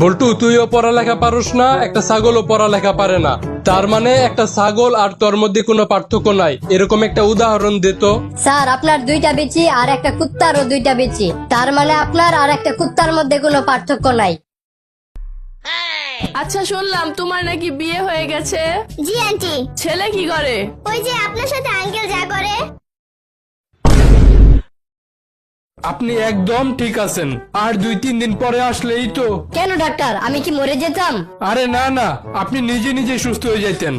বল্টু, তুইও পড়ালেখা পারোস না, একটা ছাগলও পড়ালেখা পারে না। তার মানে একটা ছাগল আর তোর মধ্যে কোনো পার্থক্য নাই, এরকম একটা উদাহরণ দে তো। স্যার, আপনার দুইটা বিচি আর একটা কুত্তারও দুইটা বিচি, তার মানে আপনার আর একটা কুত্তার মধ্যে কোনো পার্থক্য নাই। আচ্ছা, শুনলাম তোমার নাকি বিয়ে হয়ে গেছে। জি আন্টি। ছেলে কি করে? ওই যে আপনার সাথে আঙ্কেল যা করে। আপনি একদম ঠিক আছেন, আর 2-3 দিন পরে আসলেই তো। কেন ডাক্তার, আমি কি মরে যেতাম? আরে না না, আপনি নিজে নিজে সুস্থ হয়ে যাইতেন।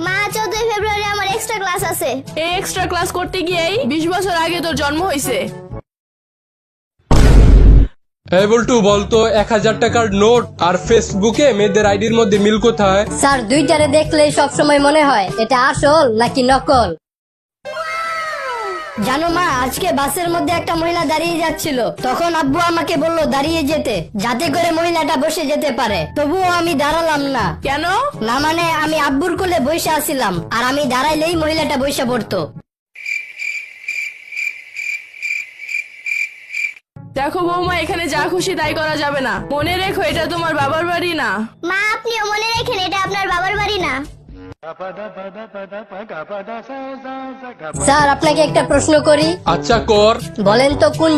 মা, 14 ফেব্রুয়ারি আমার এক্সট্রা ক্লাস আছে। এই এক্সট্রা ক্লাস করতে গিয়েই 20 বছর আগে তোর জন্ম হয়েছে। এই বল্টু, বলতো 1000 টাকার নোট আর ফেসবুকে মেয়েদের আইডির মধ্যে মিল কোথায়? স্যার, দুইটারে দেখলেই সবসময় মনে হয় এটা আসল নাকি নকল। জানো মা, আজকে বাসের মধ্যে একটা মহিলা দাঁড়িয়ে যাচ্ছিল, তখন আব্বু আমাকে বলল দাঁড়িয়ে যেতে, যাতে করে মহিলাটা বসে যেতে পারে। তবুও আমি দাঁড়ালাম না। কেন? না মানে, আমি আব্বুর কোলে বসে আছিলাম, আর আমি দাঁড়াইলেই মহিলাটা বসে পড়তো। দেখো বৌমা, এখানে যা খুশি তাই করা যাবে না। মনে রেখো, এটা তোমার বাবার বাড়ি না। মা, আপনিও মনে রাখেন এটা আপনার বাবার বাড়ি না। স্যার, আপনাকে একটা প্রশ্ন করি। আচ্ছা কর। বলেন তো কোন